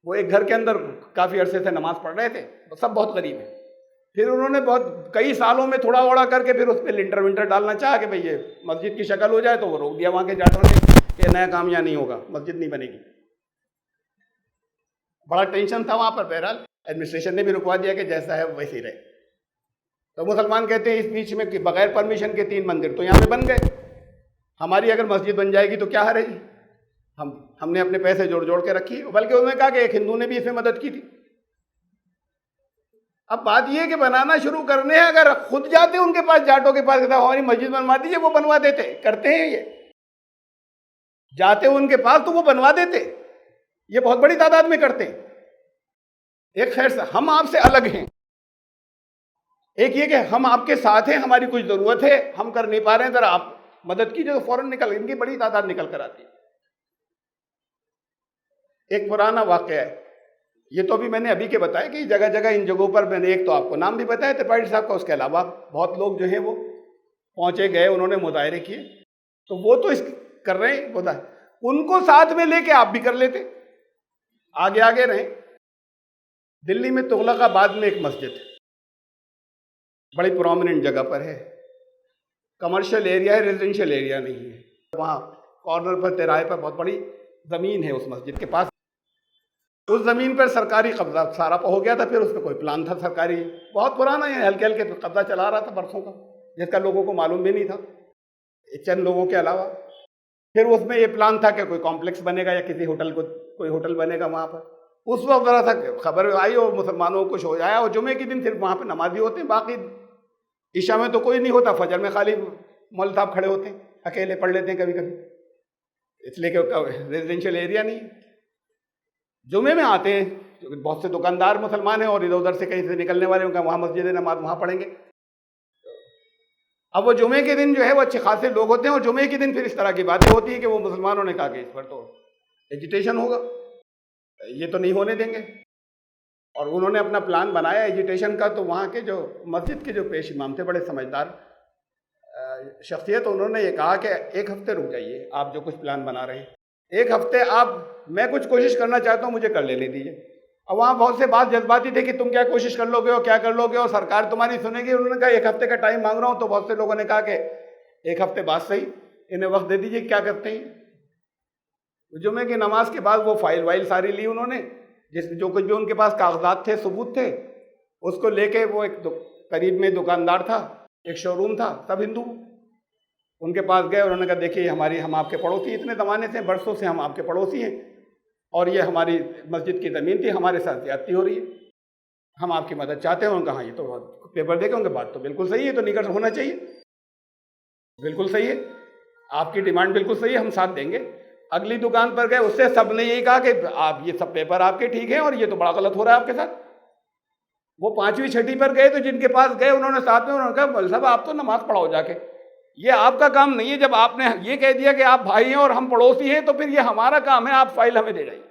وہ ایک گھر کے اندر کافی عرصے سے نماز پڑھ رہے تھے, سب بہت غریب ہیں. پھر انہوں نے بہت کئی سالوں میں تھوڑا اوڑا کر کے پھر اس پہ لنٹر ونٹر ڈالنا چاہا کہ بھئی یہ مسجد کی شکل ہو جائے, تو وہ روک دیا وہاں کے جاٹوں نے کہ نیا کام یہاں نہیں ہوگا, مسجد نہیں بنے گی. بڑا ٹینشن تھا وہاں پر. بہرحال ایڈمنسٹریشن نے بھی رکوا دیا کہ جیسا ہے ویسے ہی رہے. تو مسلمان کہتے ہیں اس بیچ میں کہ بغیر پرمیشن کے 3 مندر تو یہاں پہ بن گئے, ہماری اگر مسجد بن جائے گی تو کیا حرج ہے, ہم نے اپنے پیسے جوڑ کے رکھی. بلکہ انہوں نے کہا کہ ایک ہندو نے بھی اس میں مدد کی تھی. اب بات یہ کہ بنانا شروع کرنے ہیں, اگر خود جاتے ان کے پاس, جاٹوں کے پاس, کہتا ہماری مسجد بنوا دیجیے, وہ بنوا دیتے. کرتے ہیں یہ, جاتے ان کے پاس تو وہ بنوا دیتے. یہ بہت بڑی تعداد میں کرتے ہیں. ایک خیر ہم آپ سے الگ ہیں, ایک یہ کہ ہم آپ کے ساتھ ہیں, ہماری کچھ ضرورت ہے, ہم کر نہیں پا رہے ہیں, ذرا آپ مدد کیجیے, تو فوراً نکل, ان کی بڑی تعداد نکل کر آتی ہے. ایک پرانا واقعہ ہے, یہ تو ابھی میں نے ابھی کے بتایا کہ جگہ جگہ ان جگہوں پر میں نے ایک تو آپ کو نام بھی بتایا ترپاٹھی صاحب کا, اس کے علاوہ بہت لوگ جو ہیں وہ پہنچے گئے, انہوں نے مظاہرے کیے. تو وہ تو اس کر رہے ہیں مظاہرے, ان کو ساتھ میں لے کے آپ بھی کر لیتے, آگے آگے رہیں. دلی میں تغلق آباد میں ایک مسجد ہے, بڑی پرومیننٹ جگہ پر ہے, کمرشل ایریا ہے, ریزیڈینشیل ایریا نہیں ہے. وہاں کارنر پر تراہے پر بہت بڑی زمین ہے اس مسجد کے پاس. اس زمین پر سرکاری قبضہ سارا ہو گیا تھا. پھر اس پہ کوئی پلان تھا سرکاری, بہت پرانا ہے, ہلکے ہلکے قبضہ چلا رہا تھا برسوں کا, جس کا لوگوں کو معلوم بھی نہیں تھا, چند لوگوں کے علاوہ. پھر اس میں یہ پلان تھا کہ کوئی کمپلیکس بنے گا یا کسی ہوٹل کو کوئی ہوٹل بنے گا وہاں پر. اس وقت ذرا سا خبر آئی اور مسلمانوں کو کچھ ہو جایا, اور جمعے کے دن صرف وہاں پہ نمازی ہوتے ہیں, باقی عشاء میں تو کوئی نہیں ہوتا, فجر میں خالی مول صاحب کھڑے ہوتے ہیں, اکیلے پڑھ لیتے ہیں کبھی کبھی, اس لیے کہ ریزیڈینشیل ایریا نہیں. جمعے میں آتے ہیں, بہت سے دکاندار مسلمان ہیں اور ادھر ادھر سے کہیں سے نکلنے والے ہوں گے, وہاں مسجد نماز وہاں پڑھیں گے. اب وہ جمعے کے دن جو ہے وہ اچھے خاصے لوگ ہوتے ہیں, اور جمعے کے دن پھر اس طرح کی باتیں ہوتی ہیں کہ وہ مسلمانوں نے کہا کہ اس پر تو ایجیٹیشن ہوگا, یہ تو نہیں ہونے دیں گے. اور انہوں نے اپنا پلان بنایا ایجیٹیشن کا. تو وہاں کے جو مسجد کے جو پیش امام تھے, بڑے سمجھدار شخصیت, انہوں نے یہ کہا کہ 1 ہفتے رک جائیے, آپ جو کچھ پلان بنا رہے ہیں 1 ہفتے آپ, میں کچھ کوشش کرنا چاہتا ہوں, مجھے کر لینے دیجیے. اور وہاں بہت سے بات جذباتی تھے کہ تم کیا کوشش کر لو گے اور کیا کر لو گے, اور سرکار تمہاری سنے گی. انہوں نے کہا 1 ہفتے کا ٹائم مانگ رہا ہوں. تو بہت سے لوگوں نے کہا کہ 1 ہفتے بعد صحیح, انہیں وقت دے دیجیے, کیا کرتے ہیں. جمعے کی نماز کے بعد وہ فائل وائل ساری لی انہوں نے, جو کچھ بھی ان کے پاس کاغذات تھے, ثبوت تھے, اس کو لے کے وہ ایک قریب میں دکاندار تھا, ایک شو روم تھا, سب ہندو, ان کے پاس گئے. انہوں نے کہا دیکھیے ہم آپ کے پڑوسی, اتنے زمانے سے, برسوں سے ہم آپ کے پڑوسی ہیں, اور یہ ہماری مسجد کی زمین تھی, ہمارے ساتھ زیادتی ہو رہی ہے, ہم آپ کی مدد چاہتے ہیں. انہوں نے کہا یہ تو پیپر دیکھیں, ان کے بات تو بالکل صحیح ہے, تو نہیں کر ہونا چاہیے, بالکل صحیح ہے, آپ کی ڈیمانڈ بالکل صحیح ہے, ہم ساتھ دیں گے. اگلی دکان پر گئے, اس سے سب نے یہی کہا کہ آپ یہ سب پیپر آپ کے ٹھیک ہیں, اور یہ تو بڑا غلط ہو رہا ہے آپ کے ساتھ. وہ 5ویں 6ٹھی پر گئے, تو جن کے پاس گئے انہوں نے ساتھ میں, انہوں نے کہا مول صاحب آپ تو نماز پڑھاؤ جا کے, یہ آپ کا کام نہیں ہے. جب آپ نے یہ کہہ دیا کہ آپ بھائی ہیں اور ہم پڑوسی ہیں, تو پھر یہ ہمارا کام ہے, آپ فائل ہمیں دے جائیے.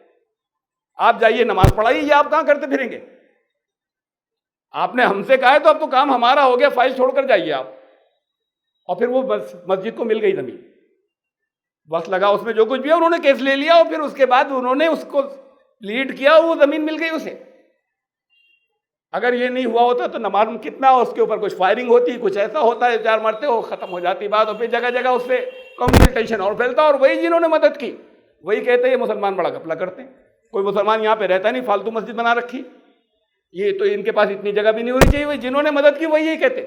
آپ جائیے نماز پڑھائیے، یہ آپ کہاں کرتے پھریں گے؟ آپ نے ہم سے کہا ہے تو اب تو کام ہمارا ہو گیا، فائل چھوڑ کر جائیے آپ۔ اور پھر وہ مسجد کو مل گئی زمین، وقت لگا اس میں جو کچھ بھی ہے، انہوں نے کیس لے لیا اور پھر اس کے بعد انہوں نے اس کو لیڈ کیا، وہ زمین مل گئی اسے۔ اگر یہ نہیں ہوا ہوتا تو نماز میں کتنا اس کے اوپر کچھ فائرنگ ہوتی، کچھ ایسا ہوتا ہے، 4 مرتے ہو ختم ہو جاتی بات، اور پھر جگہ جگہ اس سے کمیونیکیشن اور پھیلتا، اور وہی جنہوں نے مدد کی وہی کہتے ہیں یہ مسلمان بڑا گھپلا کرتے ہیں، کوئی مسلمان یہاں پہ رہتا نہیں، فالتو مسجد بنا رکھی، یہ تو ان کے پاس اتنی جگہ بھی نہیں ہونی چاہیے، جنہوں نے مدد کی وہی یہی کہتے۔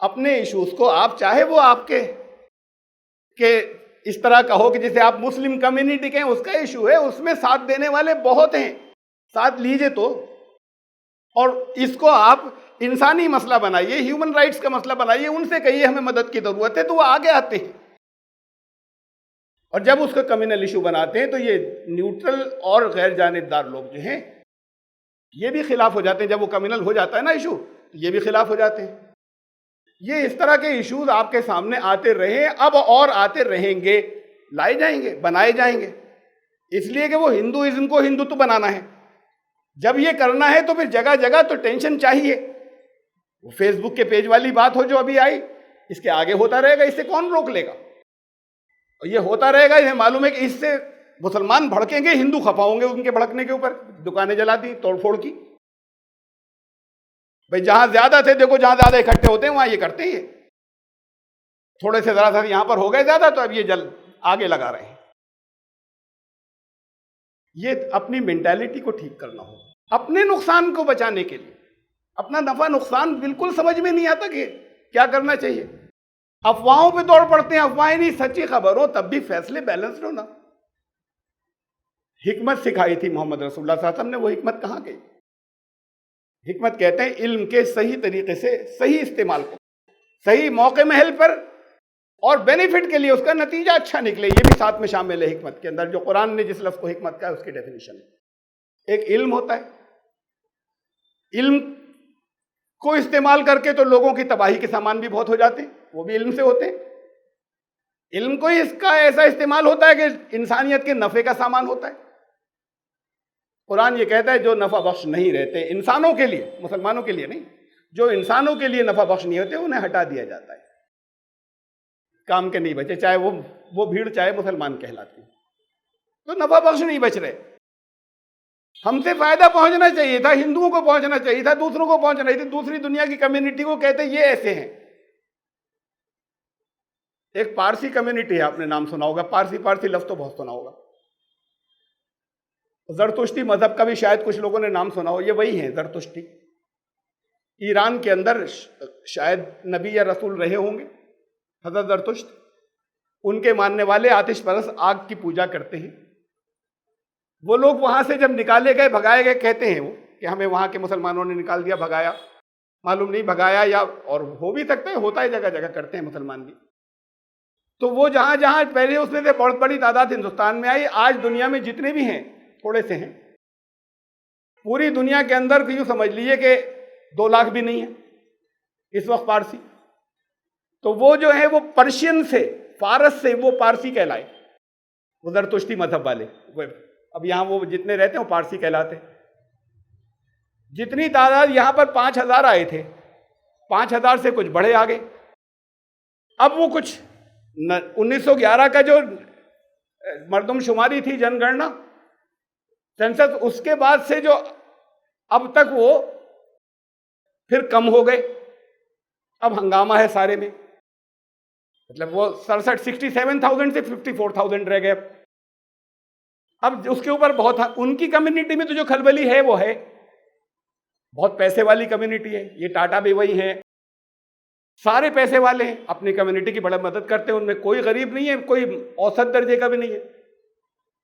اپنے ایشوز کو آپ چاہے وہ آپ کے کہ اس طرح کا ہو کہ جسے آپ مسلم کمیونٹی کہیں، اس کا ایشو ہے، اس میں ساتھ دینے والے بہت ہیں، ساتھ لیجئے تو، اور اس کو آپ انسانی مسئلہ بنائیے، ہیومن رائٹس کا مسئلہ بنائیے، ان سے کہیے ہمیں مدد کی ضرورت ہے، تو وہ آگے آتے ہیں۔ اور جب اس کو کمیونل ایشو بناتے ہیں تو یہ نیوٹرل اور غیر جانبدار لوگ جو ہیں یہ بھی خلاف ہو جاتے ہیں، جب وہ کمیونل ہو جاتا ہے نا ایشو، یہ بھی خلاف ہو جاتے ہیں۔ یہ اس طرح کے ایشوز آپ کے سامنے آتے رہے، اب اور آتے رہیں گے، لائے جائیں گے، بنائے جائیں گے، اس لیے کہ وہ ہندوازم کو ہندوتو بنانا ہے۔ جب یہ کرنا ہے تو پھر جگہ جگہ تو ٹینشن چاہیے۔ وہ فیس بک کے پیج والی بات ہو جو ابھی آئی، اس کے آگے ہوتا رہے گا، اس سے کون روک لے گا؟ اور یہ ہوتا رہے گا، انہیں معلوم ہے کہ اس سے مسلمان بھڑکیں گے، ہندو خفا ہوں گے ان کے بھڑکنے کے اوپر، دکانیں جلا دی، توڑ پھوڑ کی۔ بھئی جہاں زیادہ تھے، دیکھو جہاں زیادہ اکٹھے ہوتے ہیں وہاں یہ کرتے ہیں، تھوڑے سے ذرا سا یہاں پر ہو گئے زیادہ تو اب یہ جل آگے لگا رہے ہیں۔ یہ اپنی مینٹیلٹی کو ٹھیک کرنا ہو، اپنے نقصان کو بچانے کے لیے۔ اپنا نفع نقصان بالکل سمجھ میں نہیں آتا کہ کیا کرنا چاہیے، افواہوں پہ دوڑ پڑتے ہیں، افواہیں نہیں، سچی خبر ہو تب بھی فیصلے بیلنسڈ ہونا۔ حکمت سکھائی تھی محمد رسول اللہ صلی اللہ علیہ وسلم نے، وہ حکمت کہاں گئی؟ حکمت کہتے ہیں علم کے صحیح طریقے سے صحیح استعمال کو، صحیح موقع محل پر اور بینیفٹ کے لیے، اس کا نتیجہ اچھا نکلے، یہ بھی ساتھ میں شامل ہے حکمت کے اندر۔ جو قرآن نے جس لفظ کو حکمت کہا ہے اس کی ڈیفینیشن ہے۔ ایک علم ہوتا ہے، علم کو استعمال کر کے تو لوگوں کی تباہی کے سامان بھی بہت ہو جاتے ہیں، وہ بھی علم سے ہوتے ہیں۔ علم کو اس کا ایسا استعمال ہوتا ہے کہ انسانیت کے نفع کا سامان ہوتا ہے۔ قرآن یہ کہتا ہے جو نفع بخش نہیں رہتے انسانوں کے لیے، مسلمانوں کے لیے نہیں، جو انسانوں کے لیے نفع بخش نہیں ہوتے انہیں ہٹا دیا جاتا ہے، کام کے نہیں بچے، چاہے وہ بھیڑ چاہے مسلمان کہلاتی، تو نفع بخش نہیں بچ رہے۔ ہم سے فائدہ پہنچنا چاہیے تھا، ہندوؤں کو پہنچنا چاہیے تھا، دوسروں کو پہنچنا چاہیے تھا، دوسری دنیا کی کمیونٹی کو کہتے یہ ایسے ہیں۔ ایک پارسی کمیونٹی ہے، آپ نے نام سنا ہوگا، پارسی لفظ تو بہت سنا ہوگا۔ زرتشتی مذہب کا بھی شاید کچھ لوگوں نے نام سنا ہو، یہ وہی ہیں زرتشتی۔ ایران کے اندر شاید نبی یا رسول رہے ہوں گے حضرت زرتشت، ان کے ماننے والے آتش پرست آگ کی پوجا کرتے ہیں۔ وہ لوگ وہاں سے جب نکالے گئے، بھگائے گئے، کہتے ہیں وہ کہ ہمیں وہاں کے مسلمانوں نے نکال دیا، بھگایا، معلوم نہیں بھگایا یا اور ہو بھی سکتا ہے، ہوتا ہے، جگہ جگہ کرتے ہیں مسلمان بھی۔ تو وہ جہاں جہاں پہلے اس میں سے بہت بڑی تعداد ہندوستان میں آئی، آج دنیا میں جتنے بھی ہیں تھوڑے سے ہیں، پوری دنیا کے اندر یوں سمجھ لیجیے کہ 2 لاکھ بھی نہیں ہے اس وقت پارسی۔ تو وہ جو ہے وہ پرشین سے، فارس سے وہ پارسی کہلائے، وہ زرتشتی مذہب والے، اب یہاں وہ جتنے رہتے ہیں وہ پارسی کہلاتے۔ جتنی تعداد یہاں پر 5000 آئے تھے، 5000 سے کچھ بڑھے آگے، اب وہ کچھ 1911 کا جو مردم شماری تھی، جن گننا سینسس، اس کے بعد سے جو اب تک وہ پھر کم ہو گئے، اب ہنگامہ ہے سارے میں، مطلب وہ 67,000 سے 54,000 رہ گئے۔ اب اس کے اوپر بہت، ان کی کمیونٹی میں تو جو کھلبلی ہے وہ ہے بہت پیسے والی کمیونٹی ہے، یہ ٹاٹا بھی وہی ہے، سارے پیسے والے ہیں، اپنی کمیونٹی کی بڑا مدد کرتے ہیں، ان میں کوئی غریب نہیں ہے، کوئی اوسط درجے کا بھی نہیں ہے،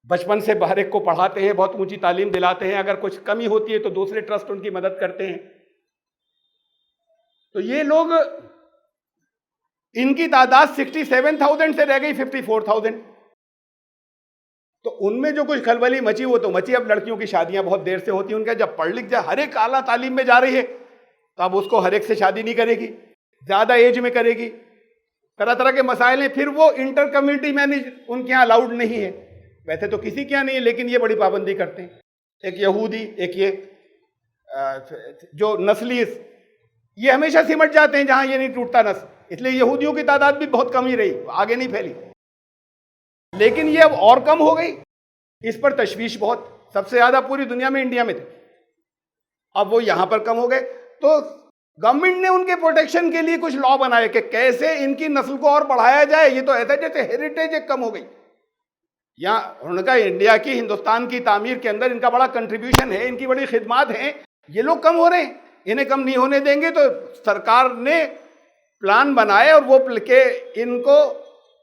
بچپن سے ہر ایک کو پڑھاتے ہیں، بہت اونچی تعلیم دلاتے ہیں، اگر کچھ کمی ہوتی ہے تو دوسرے ٹرسٹ ان کی مدد کرتے ہیں۔ تو یہ لوگ، ان کی تعداد 67,000 سے رہ گئی 54,000۔ تو ان میں جو کچھ کھلبلی مچی وہ تو مچی۔ اب لڑکیوں کی شادیاں بہت دیر سے ہوتی ہیں، ان کا جب پڑھ لکھ جائے، ہر ایک اعلیٰ تعلیم میں جا رہی ہے تو اب اس کو ہر ایک سے شادی نہیں کرے گی، زیادہ ایج میں کرے گی، طرح طرح کے مسائل ہیں، پھر وہ انٹر کمیونٹی مینج ان کے یہاں الاؤڈ نہیں ہے، ویسے تو کسی کے یہاں نہیں ہے لیکن یہ بڑی پابندی کرتے ہیں. ایک یہودی، ایک یہ جو نسلی، یہ ہمیشہ سمٹ جاتے ہیں جہاں یہ نہیں ٹوٹتا نسل. اس لیے یہودیوں کی تعداد بھی بہت کم ہی رہی، آگے نہیں پھیلی. لیکن یہ اب اور کم ہو گئی، اس پر تشویش بہت. سب سے زیادہ پوری دنیا میں انڈیا میں تھے، اب وہ یہاں پر کم ہو گئے. تو گورنمنٹ نے ان کے پروٹیکشن کے لیے کچھ لا بنائے کہ کیسے ان کی نسل کو اور بڑھایا جائے. یہ تو ایسا جیسے ہیریٹیج ایک کم ہو گئی. یہاں انہوں نے کہا انڈیا کی، ہندوستان کی تعمیر کے اندر ان کا بڑا کنٹریبیوشن ہے، ان کی بڑی خدمات ہیں، یہ لوگ کم ہو رہے ہیں، انہیں کم نہیں ہونے دیں گے. تو سرکار نے پلان بنائے اور وہ کہ ان کو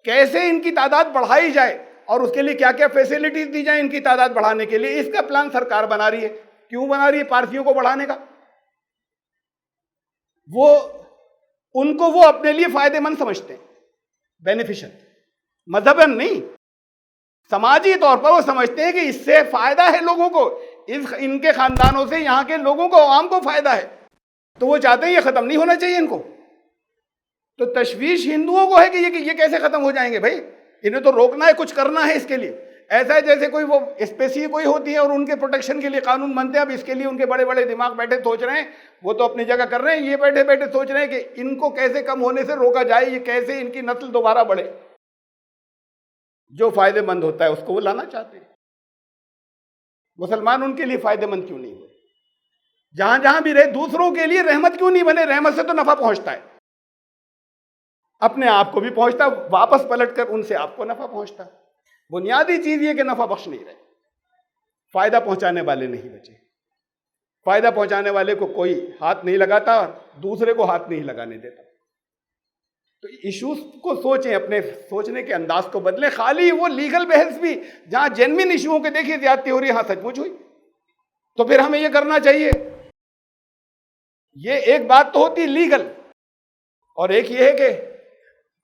کیسے ان کی تعداد بڑھائی جائے اور اس کے لیے کیا کیا فیسلٹیز دی جائیں ان کی تعداد بڑھانے کے لیے. اس کا پلان سرکار بنا رہی ہے. کیوں بنا رہی ہے؟ پارسیوں کو بڑھانے کا. ان کو وہ اپنے لیے فائدہ مند سمجھتے ہیں، بینیفیشل. مذہباً نہیں، سماجی طور پر وہ سمجھتے ہیں کہ اس سے فائدہ ہے لوگوں کو، ان کے خاندانوں سے یہاں کے لوگوں کو، عوام کو فائدہ ہے. تو وہ چاہتے ہیں یہ ختم نہیں ہونا چاہیے ان کو. تو تشویش ہندوؤں کو ہے کہ یہ کیسے ختم ہو جائیں گے. بھائی انہیں تو روکنا ہے، کچھ کرنا ہے اس کے لیے. ایسا ہے جیسے کوئی وہ اسپیسی کوئی ہوتی ہے اور ان کے پروٹیکشن کے لیے قانون بنتے ہیں. اب اس کے لیے ان کے بڑے بڑے دماغ بیٹھے سوچ رہے ہیں، وہ تو اپنی جگہ کر رہے ہیں، یہ بیٹھے بیٹھے سوچ رہے ہیں کہ ان کو کیسے کم ہونے سے روکا جائے، یہ کیسے ان کی نسل دوبارہ بڑھے. جو فائدہ مند ہوتا ہے اس کو وہ لانا چاہتے ہیں. مسلمان ان کے لیے فائدہ مند کیوں نہیں ہوئے؟ جہاں جہاں بھی رہے دوسروں کے لیے رحمت کیوں نہیں بنے؟ رحمت سے تو نفع پہنچتا ہے، اپنے آپ کو بھی پہنچتا، واپس پلٹ کر ان سے آپ کو نفع پہنچتا. بنیادی چیز یہ کہ نفع بخش نہیں رہے، فائدہ پہنچانے والے نہیں بچے. فائدہ پہنچانے والے کو کوئی ہاتھ نہیں لگاتا اور دوسرے کو ہاتھ نہیں لگانے دیتا. تو ایشوز کو سوچیں، اپنے سوچنے کے انداز کو بدلیں. خالی وہ لیگل بحث بھی جہاں جینوین ایشوؤں کے دیکھیے زیادتی ہو رہی ہے، ہاں سچ مچ ہوئی، تو پھر ہمیں یہ کرنا چاہیے. یہ ایک بات تو ہوتی لیگل، اور ایک یہ ہے کہ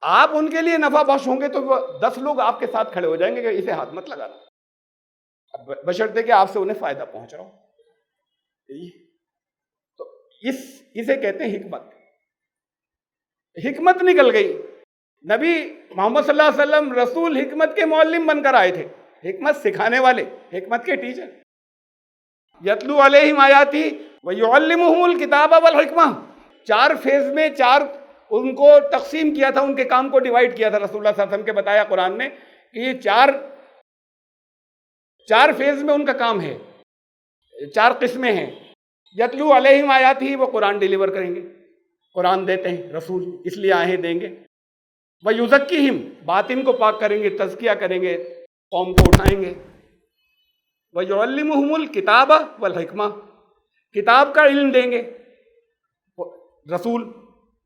آپ ان کے لیے نفع بخش ہوں گے تو 10 لوگ آپ کے ساتھ کھڑے ہو جائیں گے کہ اسے ہاتھ مت لگانا، بشرطے کہ آپ سے انہیں فائدہ پہنچ رہا ہو. تو اسے کہتے ہیں حکمت. حکمت نکل گئی. نبی محمد صلی اللہ علیہ وسلم رسول حکمت کے معلم بن کر آئے تھے، حکمت سکھانے والے، حکمت کے ٹیچر. یتلو علیہم آیاتی ویعلمہم الکتاب والحکمہ. 4 فیز میں 4 ان کو تقسیم کیا تھا، ان کے کام کو ڈیوائیڈ کیا تھا رسول اللہ صلی اللہ علیہ وسلم کے بتایا قرآن نے کہ یہ 4 فیز میں ان کا کام ہے، 4 قسمیں ہیں. یتلو علیہم آیاتی، وہ قرآن ڈیلیور کریں گے، قرآن دیتے ہیں، رسول اس لیے آئے دیں گے. ویزکیہم، باطن کو پاک کریں گے، تزکیہ کریں گے، قوم کو اٹھائیں گے. ویعلمہم الکتاب والحکمہ، کتاب کا علم دیں گے. رسول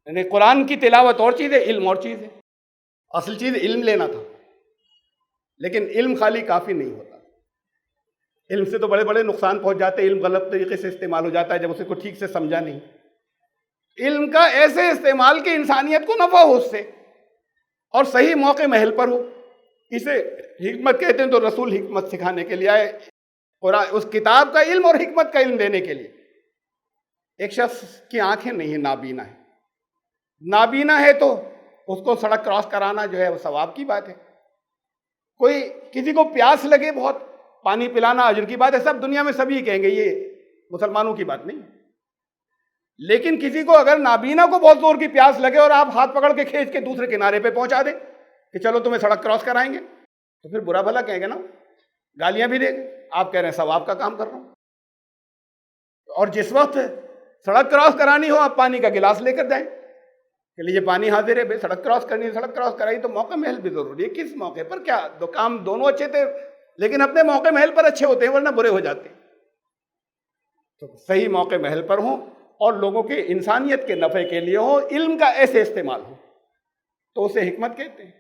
یعنی قرآن کی تلاوت اور چیز ہے، علم اور چیز ہے. اصل چیز علم لینا تھا، لیکن علم خالی کافی نہیں ہوتا. علم سے تو بڑے بڑے نقصان پہنچ جاتے ہیں. علم غلط طریقے سے استعمال ہو جاتا ہے جب اسے کو ٹھیک سے سمجھا نہیں. علم کا ایسے استعمال کہ انسانیت کو نفع ہو اس سے، اور صحیح موقع محل پر ہو. اسے حکمت کہتے ہیں. تو رسول حکمت سکھانے کے لیے آئے، قرآن اس کتاب کا علم اور حکمت کا علم دینے کے لیے. ایک شخص کی آنکھیں نہیں ہیں، نابینا ہے. نابینا ہے تو اس کو سڑک کراس کرانا جو ہے وہ ثواب کی بات ہے. کوئی کسی کو پیاس لگے بہت، پانی پلانا اجر کی بات ہے. سب دنیا میں سبھی کہیں گے، یہ مسلمانوں کی بات نہیں. لیکن کسی کو اگر نابینا کو بہت زور کی پیاس لگے اور آپ ہاتھ پکڑ کے کھینچ کے دوسرے کنارے پہ پہنچا دیں کہ چلو تمہیں سڑک کراس کرائیں گے، تو پھر برا بھلا کہیں گے نا، گالیاں بھی دیں گے. آپ کہہ رہے ہیں ثواب کا کام کر رہا ہوں. اور جس وقت سڑک کراس کرانی ہو آپ پانی کا گلاس لے کر جائیں کہ لیجیے پانی حاضر ہے. بھائی سڑک کراس کرنی ہے، سڑک کراس کرائی تو موقع محل بھی ضروری ہے. کس موقع پر کیا دو کام دونوں اچھے تھے، لیکن اپنے موقع محل پر اچھے ہوتے ہیں ورنہ برے ہو جاتے ہیں. تو صحیح موقع محل پر ہوں اور لوگوں کی انسانیت کے نفع کے لیے ہو، علم کا ایسے استعمال ہو، تو اسے حکمت کہتے ہیں.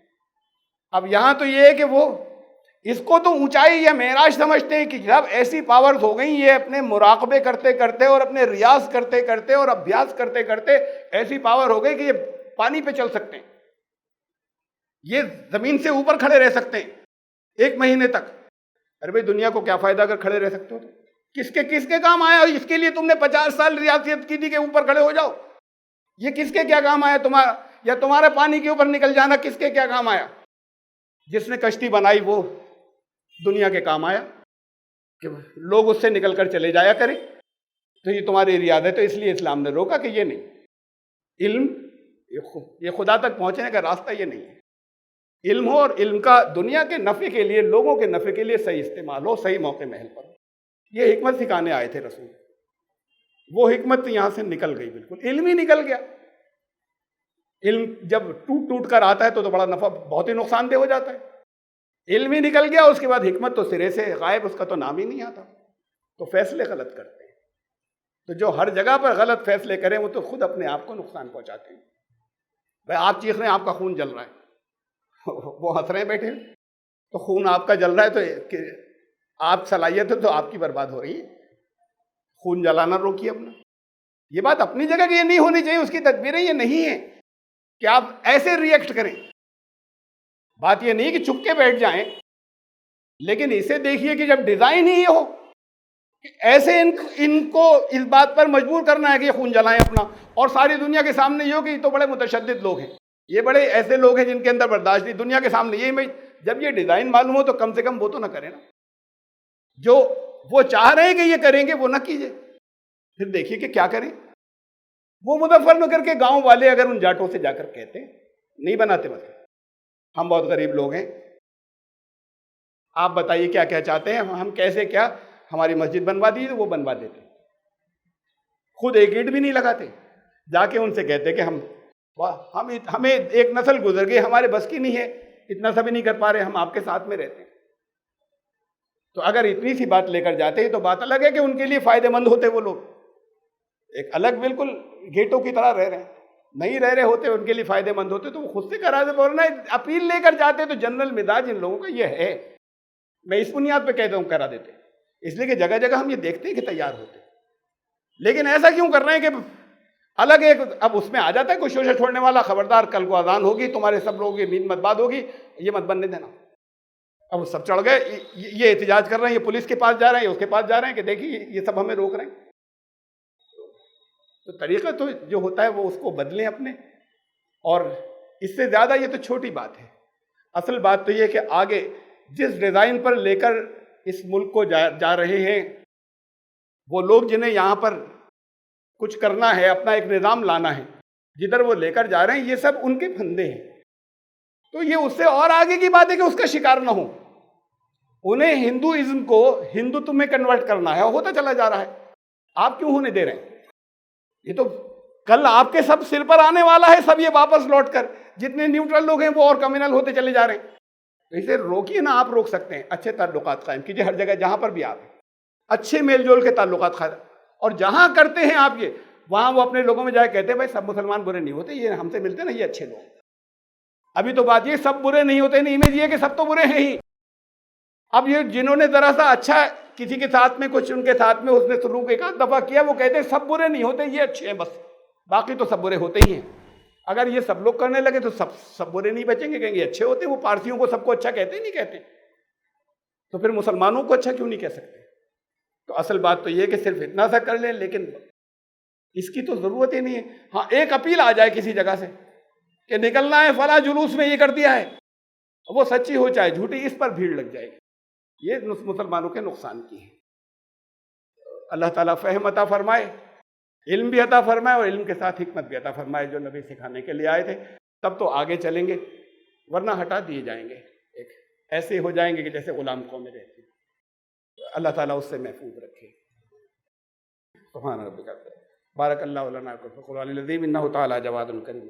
اب یہاں تو یہ ہے کہ وہ اس کو تو اونچائی یا معراج سمجھتے ہیں کہ جب ایسی پاورز ہو گئیں، یہ اپنے مراقبے کرتے کرتے اور اپنے ریاض کرتے کرتے اور ابھیاس کرتے کرتے ایسی پاور ہو گئی کہ یہ پانی پہ چل سکتے ہیں، یہ زمین سے اوپر کھڑے رہ سکتے ہیں 1 مہینے تک. ارے بھائی دنیا کو کیا فائدہ اگر کھڑے رہ سکتے ہو تو کس کے کام آیا؟ اس کے لیے تم نے 50 سال ریاضیت کی تھی کہ اوپر کھڑے ہو جاؤ. یہ کس کے کیا کام آیا تمہارا؟ یا تمہارے پانی کے اوپر نکل جانا کس کے کیا کام آیا؟ جس نے کشتی بنائی وہ دنیا کے کام آیا کہ لوگ اس سے نکل کر چلے جایا کریں، تو یہ تمہاری ریاض ہے، تو اس لیے اسلام نے روکا کہ یہ نہیں، علم یہ خدا تک پہنچنے کا راستہ یہ نہیں ہے۔ علم ہو اور علم کا دنیا کے نفع کے لیے، لوگوں کے نفع کے لیے صحیح استعمال ہو، صحیح موقع محل پر ہو۔ یہ حکمت سکھانے آئے تھے رسول، وہ حکمت یہاں سے نکل گئی، بالکل علم ہی نکل گیا۔ علم جب ٹوٹ ٹوٹ کر آتا ہے تو بڑا نفع، بہت ہی نقصان دہ ہو جاتا ہے۔ علم ہی نکل گیا، اس کے بعد حکمت تو سرے سے غائب، اس کا تو نام ہی نہیں آتا، تو فیصلے غلط کرتے ہیں۔ تو جو ہر جگہ پر غلط فیصلے کریں وہ تو خود اپنے آپ کو نقصان پہنچاتے ہیں۔ بھائی آپ چیخ رہے ہیں، آپ کا خون جل رہا ہے، وہ ہنس رہے ہیں بیٹھے، تو خون آپ کا جل رہا ہے تو آپ صلاحیت ہے تو آپ کی برباد ہو رہی ہے۔ خون جلانا روکیے اپنا۔ یہ بات اپنی جگہ کی یہ نہیں ہونی چاہیے، اس کی تدبیریں یہ نہیں ہیں کہ آپ ایسے ریئیکٹ کریں۔ بات یہ نہیں کہ چپ کے بیٹھ جائیں، لیکن اسے دیکھیے کہ جب ڈیزائن ہی یہ ہو کہ ایسے ان کو اس بات پر مجبور کرنا ہے کہ یہ خون جلائیں اپنا، اور ساری دنیا کے سامنے یہ ہو کہ یہ تو بڑے متشدد لوگ ہیں، یہ بڑے ایسے لوگ ہیں جن کے اندر برداشت نہیں، دنیا کے سامنے یہ جب یہ ڈیزائن معلوم ہو تو کم سے کم وہ تو نہ کریں نا، جو وہ چاہ رہے ہیں کہ یہ کریں گے وہ نہ کیجئے۔ پھر دیکھیے کہ کیا کریں۔ وہ مظفر نگر کے گاؤں والے اگر ان جاٹوں سے جا کر کہتے نہیں بناتے، بس ہم بہت غریب لوگ ہیں، آپ بتائیے کیا کیا چاہتے ہیں، ہم کیسے کیا، ہماری مسجد بنوا دیجیے، وہ بنوا دیتے، خود ایک اینٹ بھی نہیں لگاتے، جا کے ان سے کہتے کہ ہمیں ایک نسل گزر گئی، ہمارے بس کی نہیں ہے، اتنا سا بھی نہیں کر پا رہے، ہم آپ کے ساتھ میں رہتے ہیں۔ تو اگر اتنی سی بات لے کر جاتے ہیں تو بات الگ ہے کہ ان کے لیے فائدہ مند ہوتے وہ لوگ، ایک الگ بالکل گیٹوں کی طرح رہ رہے ہیں، نہیں رہ رہے ہوتے، ان کے لیے فائدے مند ہوتے تو وہ خود سے کرا دے، ورنہ اپیل لے کر جاتے تو جنرل مزاج ان لوگوں کا یہ ہے، میں اس بنیاد پہ کہتا ہوں کرا دیتے، اس لیے کہ جگہ جگہ ہم یہ دیکھتے ہیں کہ تیار ہوتے، لیکن ایسا کیوں کر رہے ہیں کہ الگ ایک، اب اس میں آ جاتا ہے کوئی شوشہ چھوڑنے والا، خبردار کل کو اذان ہوگی، تمہارے سب لوگوں کی نیند مت باد ہوگی، یہ مت بننے دینا۔ اب سب چڑھ گئے، یہ احتجاج کر رہے ہیں، یہ پولیس کے پاس جا رہے ہیں، اس کے پاس جا رہے ہیں کہ دیکھیے یہ سب ہمیں روک رہے ہیں۔ تو طریقہ تو جو ہوتا ہے وہ اس کو بدلیں اپنے، اور اس سے زیادہ یہ تو چھوٹی بات ہے، اصل بات تو یہ کہ آگے جس ڈیزائن پر لے کر اس ملک کو جا رہے ہیں وہ لوگ، جنہیں یہاں پر کچھ کرنا ہے، اپنا ایک نظام لانا ہے، جدھر وہ لے کر جا رہے ہیں، یہ سب ان کے پھندے ہیں، تو یہ اس سے اور آگے کی بات ہے کہ اس کا شکار نہ ہو۔ انہیں ہندوازم کو ہندوتو میں کنورٹ کرنا ہے، ہوتا چلا جا رہا ہے، آپ کیوں ہونے دے رہے ہیں؟ یہ تو کل آپ کے سب سر پر آنے والا ہے، سب یہ واپس لوٹ کر جتنے نیوٹرل لوگ ہیں وہ اور کمیونل ہوتے چلے جا رہے ہیں۔ تو اسے روکیے نا، آپ روک سکتے ہیں، اچھے تعلقات قائم کیجیے ہر جگہ جہاں پر بھی آپ ہیں، اچھے میل جول کے تعلقات قائم، اور جہاں کرتے ہیں آپ یہ، وہاں وہ اپنے لوگوں میں جائے کہتے ہیں بھائی سب مسلمان برے نہیں ہوتے، یہ ہم سے ملتے نا، یہ اچھے لوگ۔ ابھی تو بات یہ سب برے نہیں ہوتے نہیں، امیج یہ کہ سب تو برے ہیں ہی۔ اب یہ جنہوں نے ذرا سا اچھا کسی کے ساتھ میں کچھ ان کے ساتھ میں اس نے سلوک ایک آدھ دفعہ کیا، وہ کہتے ہیں سب برے نہیں ہوتے، یہ اچھے ہیں بس، باقی تو سب برے ہوتے ہی ہیں۔ اگر یہ سب لوگ کرنے لگے تو سب برے نہیں بچیں گے، کہیں گے اچھے ہوتے، وہ پارسیوں کو سب کو اچھا کہتے ہی نہیں کہتے، تو پھر مسلمانوں کو اچھا کیوں نہیں کہہ سکتے؟ تو اصل بات تو یہ کہ صرف اتنا سا کر لیں، لیکن اس کی تو ضرورت ہی نہیں ہے۔ ہاں ایک اپیل آ جائے کسی جگہ سے کہ نکلنا ہے فلاں جلوس میں، یہ کر دیا ہے، وہ سچی ہو چاہے جھوٹی، اس پر بھیڑ لگ جائے گی، یہ مسلمانوں کے نقصان کی ہے۔ اللہ تعالیٰ فہم عطا فرمائے، علم بھی عطا فرمائے، اور علم کے ساتھ حکمت بھی عطا فرمائے، جو نبی سکھانے کے لیے آئے تھے، تب تو آگے چلیں گے، ورنہ ہٹا دیے جائیں گے، ایک ایسے ہو جائیں گے کہ جیسے غلام قومیں رہتی ہیں۔ اللہ تعالیٰ اس سے محفوظ رکھے۔ سبحان ربک، بارک اللہ لنا فی القرآن العظیم، انہ تعالیٰ جواد کریم۔